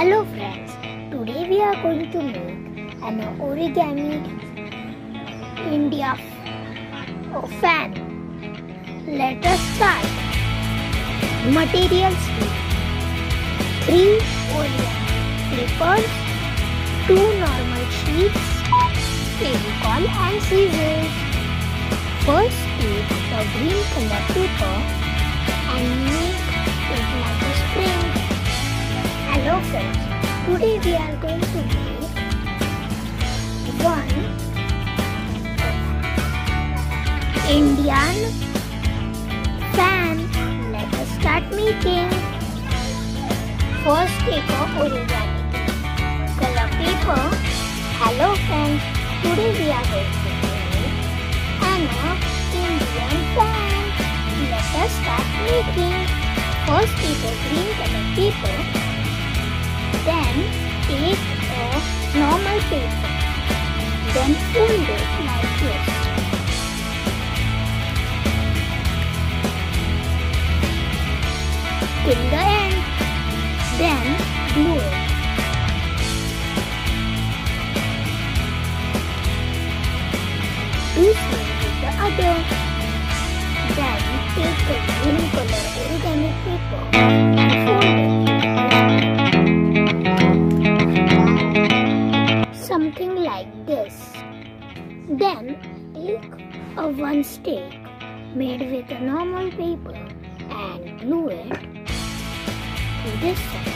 Hello friends, today we are going to make an origami India fan. Let us start. Materials: 3 origami clippers, 2 normal sheets, fevicol and scissors. First take a green color paper and make it like a spring. Hello friends, today we are going to make one Indian fan. Let us start making. First take a origami color paper. Hello friends, today we are going to make an Indian fan. Let us start making. First take a green color paper. Then take a normal paper. Then fold it like this. Till the end. Then glue it. Do same with the other. Then take the green color origami paper and fold it. Something like this. Then take a one stick made with a normal paper and glue it to this side.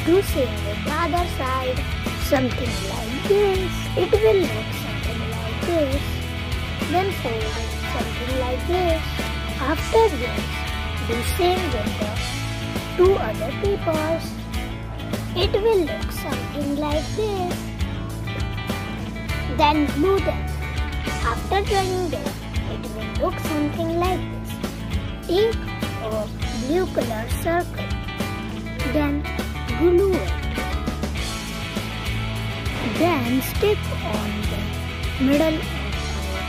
Do same with the other side. Something like this. It will look something like this. Then fold it something like this. After this, do same with the 2 other papers. It will look something like this. Then glue them. After drying them, it will look something like this. Take a blue color circle. Then glue it. Then stick on the middle of our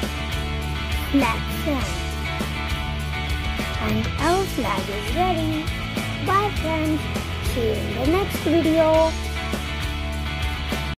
flag fan. And our flag is ready. Bye friends. See you in the next video.